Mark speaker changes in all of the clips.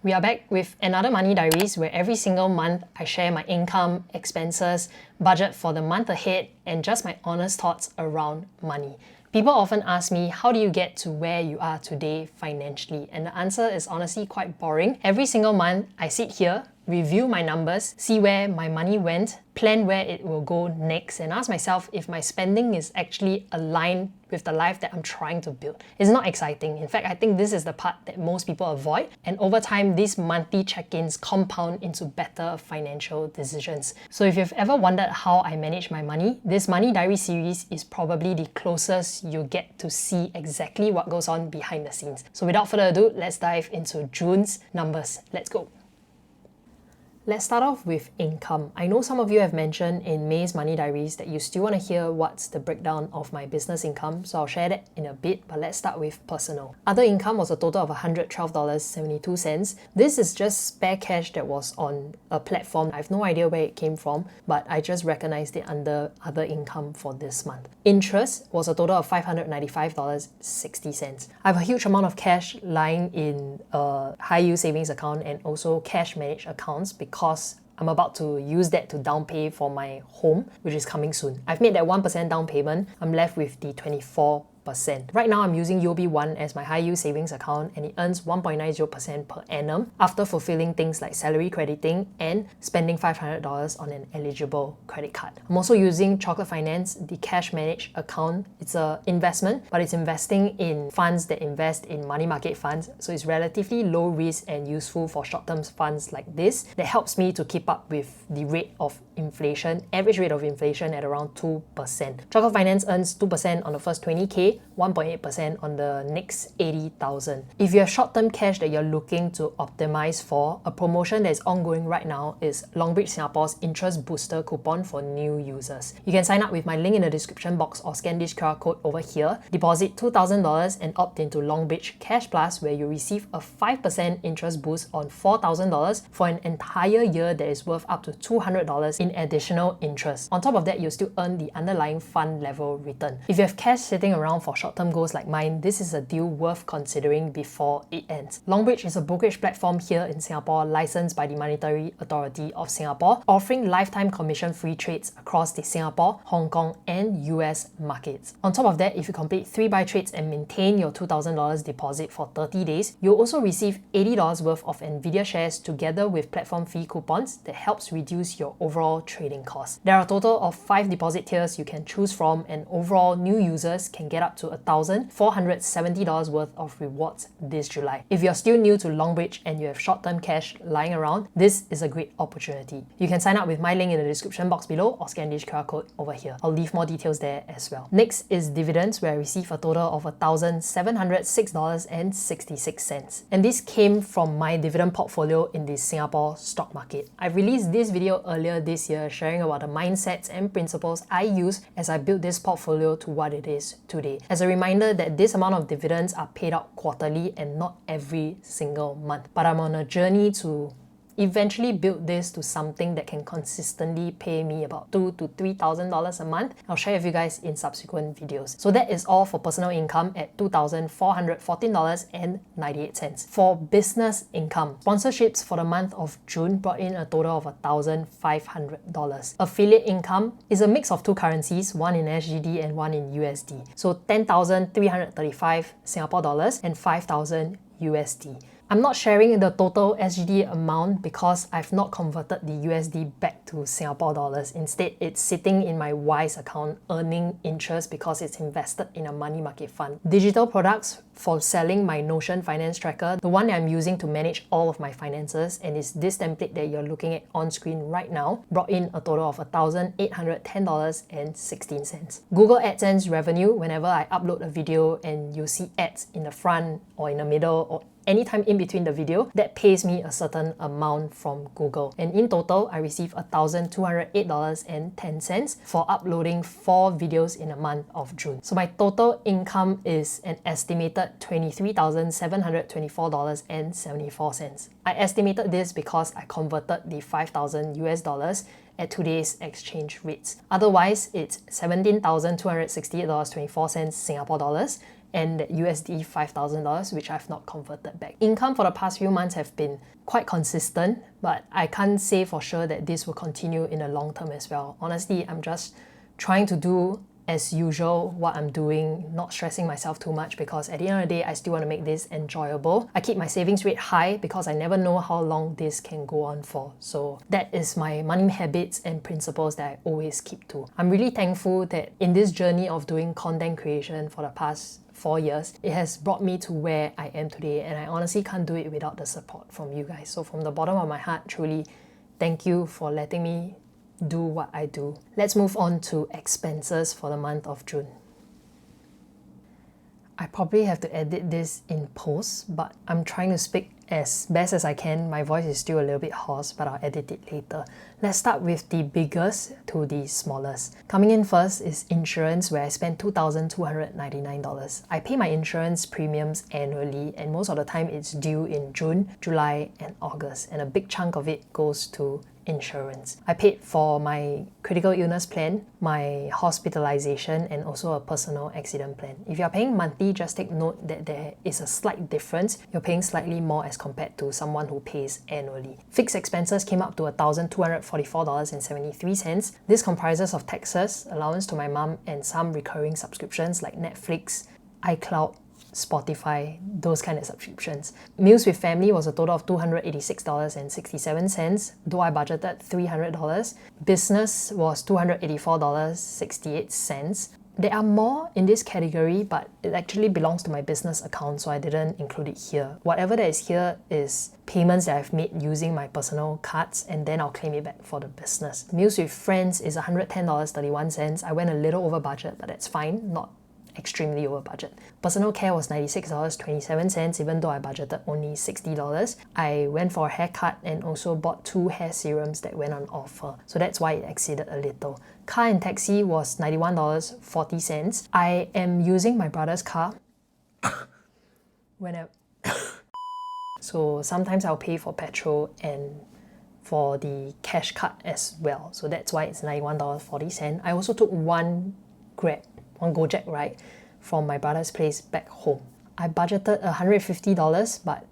Speaker 1: We are back with another Money Diaries where every single month I share my income, expenses, budget for the month ahead, and just my honest thoughts around money. People often ask me, how do you get to where you are today financially? And the answer is honestly quite boring. Every single month, I sit here, review my numbers, see where my money went, plan where it will go next, and ask myself if my spending is actually aligned with the life that I'm trying to build. It's not exciting. In fact, I think this is the part that most people avoid. And over time, these monthly check-ins compound into better financial decisions. So if you've ever wondered how I manage my money, this Money Diary series is probably the closest you get to see exactly what goes on behind the scenes. So without further ado, let's dive into June's numbers. Let's go. Let's start off with income. I know some of you have mentioned in May's Money Diaries that you still want to hear what's the breakdown of my business income, so I'll share that in a bit, but let's start with personal. Other income was a total of $112.72. This is just spare cash that was on a platform. I have no idea where it came from, but I just recognized it under other income for this month. Interest was a total of $595.60. I have a huge amount of cash lying in a high-yield savings account and also cash managed accounts because I'm about to use that to down pay for my home, which is coming soon. I've made that 1% down payment. I'm left with the 24%. Right now, I'm using UOB1 as my high-yield savings account and it earns 1.90% per annum after fulfilling things like salary crediting and spending $500 on an eligible credit card. I'm also using Chocolate Finance, the cash managed account. It's an investment, but it's investing in funds that invest in money market funds, so it's relatively low risk and useful for short-term funds like this that helps me to keep up with the rate of inflation, average rate of inflation at around 2%. Chocolate Finance earns 2% on the first 20k, 1.8% on the next 80,000. If you have short-term cash that you're looking to optimize for, a promotion that is ongoing right now is Longbridge Singapore's interest booster coupon for new users. You can sign up with my link in the description box or scan this QR code over here, deposit $2,000 and opt into Longbridge Cash Plus where you receive a 5% interest boost on $4,000 for an entire year that is worth up to $200 in additional interest. On top of that, you'll still earn the underlying fund level return. If you have cash sitting around for short-term goals like mine, this is a deal worth considering before it ends. Longbridge is a brokerage platform here in Singapore licensed by the Monetary Authority of Singapore, offering lifetime commission-free trades across the Singapore, Hong Kong, and US markets. On top of that, if you complete 3-buy trades and maintain your $2,000 deposit for 30 days, you'll also receive $80 worth of Nvidia shares together with platform fee coupons that helps reduce your overall trading costs. There are a total of 5 deposit tiers you can choose from, and overall new users can get up to $1,470 worth of rewards this July. If you're still new to Longbridge and you have short-term cash lying around, this is a great opportunity. You can sign up with my link in the description box below or scan this QR code over here. I'll leave more details there as well. Next is dividends, where I receive a total of $1,706.66. And this came from my dividend portfolio in the Singapore stock market. I released this video earlier this year sharing about the mindsets and principles I use as I built this portfolio to what it is today. As a reminder that this amount of dividends are paid out quarterly and not every single month. But I'm on a journey to eventually build this to something that can consistently pay me about $2,000 to $3,000 a month. I'll share with you guys in subsequent videos. So that is all for personal income at $2,414.98. For business income, sponsorships for the month of June brought in a total of $1,500. Affiliate income is a mix of 2 currencies, one in SGD and one in USD. So 10,335 Singapore dollars and 5,000 USD. I'm not sharing the total SGD amount because I've not converted the USD back to Singapore dollars. Instead, it's sitting in my Wise account earning interest because it's invested in a money market fund. Digital products for selling my Notion finance tracker, the one that I'm using to manage all of my finances, and it's this template that you're looking at on screen right now, brought in a total of $1,810.16. Google AdSense revenue, whenever I upload a video and you see ads in the front or in the middle or anytime in between the video, that pays me a certain amount from Google. And in total, I receive $1,208.10 for uploading 4 videos in a month of June. So my total income is an estimated $23,724.74. I estimated this because I converted the 5,000 US dollars at today's exchange rates. Otherwise, it's $17,268.24 Singapore dollars and that USD $5,000, which I've not converted back. Income for the past few months have been quite consistent, but I can't say for sure that this will continue in the long term as well. Honestly, I'm just trying to do as usual what I'm doing, not stressing myself too much, because at the end of the day, I still want to make this enjoyable. I keep my savings rate high because I never know how long this can go on for. So that is my money habits and principles that I always keep to. I'm really thankful that in this journey of doing content creation for the past 4 years, it has brought me to where I am today, and I honestly can't do it without the support from you guys. So from the bottom of my heart, truly thank you for letting me do what I do. Let's move on to expenses for the month of June. I probably have to edit this in post, but I'm trying to speak as best as I can. My voice is still a little bit hoarse, but I'll edit it later. Let's start with the biggest to the smallest. Coming in first is insurance, where I spent $2,299. I pay my insurance premiums annually, and most of the time it's due in June, July, and August, and a big chunk of it goes to insurance. I paid for my critical illness plan, my hospitalization, and also a personal accident plan. If you're paying monthly, just take note that there is a slight difference. You're paying slightly more as compared to someone who pays annually. Fixed expenses came up to $1,244.73. This comprises of taxes, allowance to my mum, and some recurring subscriptions like Netflix, iCloud, Spotify, those kind of subscriptions. Meals with family was a total of $286.67, though I budgeted $300. Business was $284.68. There are more in this category, but it actually belongs to my business account, so I didn't include it here. Whatever that is here is payments that I've made using my personal cards, and then I'll claim it back for the business. Meals with friends is $110.31. I went a little over budget, but that's fine, not extremely over budget. Personal care was $96.27, even though I budgeted only $60. I went for a haircut and also bought 2 hair serums that went on offer, so that's why it exceeded a little. Car and taxi was $91.40. I am using my brother's car whenever so sometimes I'll pay for petrol and for the cash card as well, so that's why it's $91.40. I also took one Gojek ride from my brother's place back home. I budgeted $150, but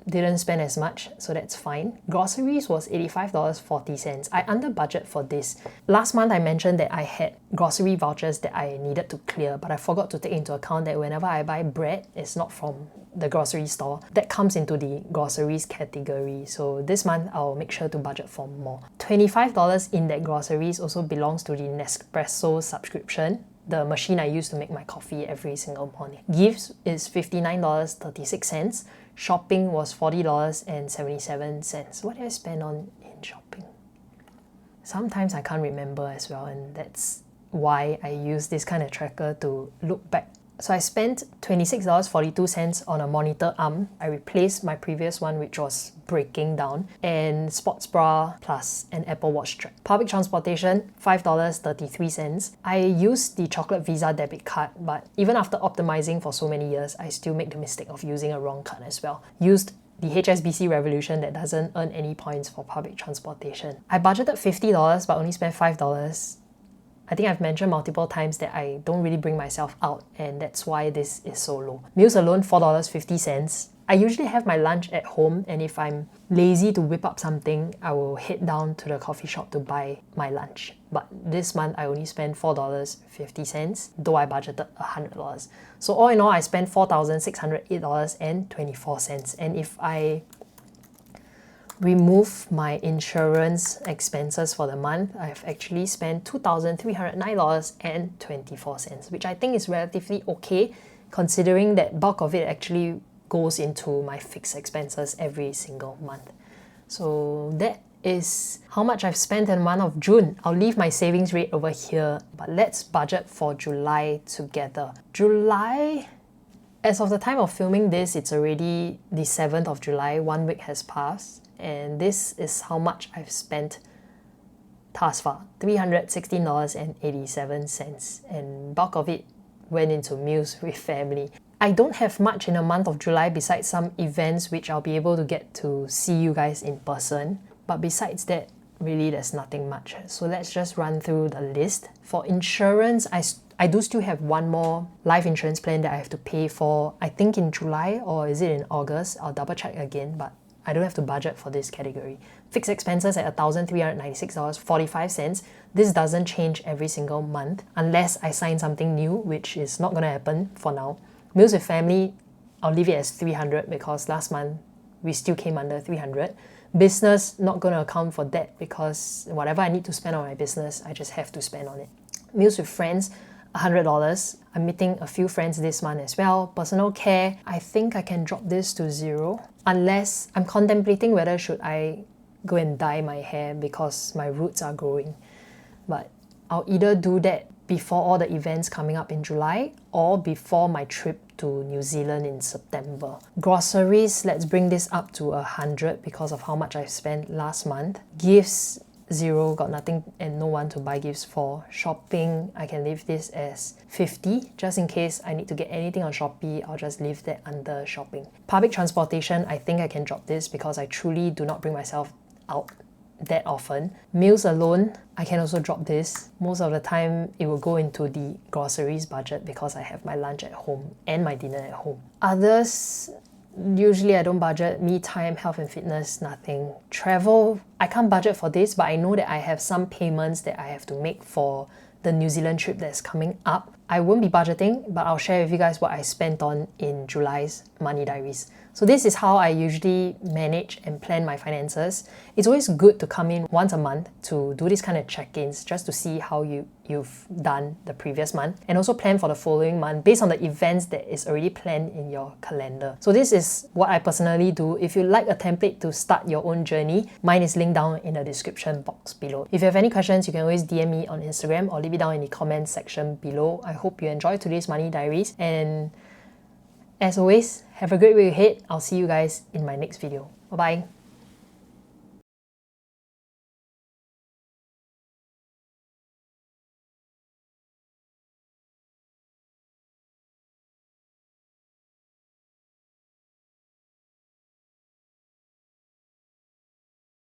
Speaker 1: didn't spend as much, so that's fine. Groceries was $85.40. I under budget for this. Last month I mentioned that I had grocery vouchers that I needed to clear, but I forgot to take into account that whenever I buy bread, it's not from the grocery store. That comes into the groceries category, so this month I'll make sure to budget for more. $25 in that groceries also belongs to the Nespresso subscription, the machine I use to make my coffee every single morning. Gifts is $59.36. Shopping was $40.77. What did I spend on in shopping? Sometimes I can't remember as well, and that's why I use this kind of tracker to look back. So I spent $26.42 on a monitor arm. I replaced my previous one, which was breaking down, and sports bra plus an Apple Watch strap. Public transportation, $5.33. I used the Chocolate Visa debit card, but even after optimizing for so many years, I still make the mistake of using a wrong card as well. Used the HSBC Revolution that doesn't earn any points for public transportation. I budgeted $50 but only spent $5. I think I've mentioned multiple times that I don't really bring myself out, and that's why this is so low. Meals alone, $4.50. I usually have my lunch at home, and if I'm lazy to whip up something, I will head down to the coffee shop to buy my lunch. But this month I only spent $4.50, though I budgeted $100. So all in all, I spent $4,608.24. And if I remove my insurance expenses for the month, I've actually spent $2,309.24, which I think is relatively okay, considering that bulk of it actually goes into my fixed expenses every single month. So that is how much I've spent in the month of June. I'll leave my savings rate over here, but let's budget for July together. July, as of the time of filming this, it's already the 7th of July, 1 week has passed, and this is how much I've spent thus far, $316.87, and bulk of it went into meals with family. I don't have much in the month of July besides some events which I'll be able to get to see you guys in person, but besides that, really there's nothing much. So let's just run through the list. For insurance, I do still have one more life insurance plan that I have to pay for, I think in July, or is it in August? I'll double check again, but I don't have to budget for this category. Fixed expenses at $1,396.45. This doesn't change every single month unless I sign something new, which is not going to happen for now. Meals with family, I'll leave it as $300 because last month we still came under $300. Business, not going to account for that because whatever I need to spend on my business, I just have to spend on it. Meals with friends, $100. I'm meeting a few friends this month as well. Personal care, I think I can drop this to $0 unless I'm contemplating whether should I go and dye my hair because my roots are growing. But I'll either do that before all the events coming up in July or before my trip to New Zealand in September. Groceries, let's bring this up to 100 because of how much I spent last month. Gifts, $0, got nothing and no one to buy gifts for. Shopping, I can leave this as 50 just in case I need to get anything on Shopee. I'll just leave that under shopping. Public transportation, I think I can drop this because I truly do not bring myself out that often. Meals alone, I can also drop this. Most of the time it will go into the groceries budget because I have my lunch at home and my dinner at home. Others, usually I don't budget. Me time, health and fitness, nothing. Travel, I can't budget for this, but I know that I have some payments that I have to make for the New Zealand trip that's coming up. I won't be budgeting, but I'll share with you guys what I spent on in July's Money Diaries. So this is how I usually manage and plan my finances. It's always good to come in once a month to do these kind of check-ins just to see how you've done the previous month and also plan for the following month based on the events that is already planned in your calendar. So this is what I personally do. If you like a template to start your own journey, mine is linked down in the description box below. If you have any questions, you can always DM me on Instagram or leave it down in the comments section below. I hope you enjoyed today's Money Diaries, and as always, have a great week ahead. I'll see you guys in my next video. Bye bye.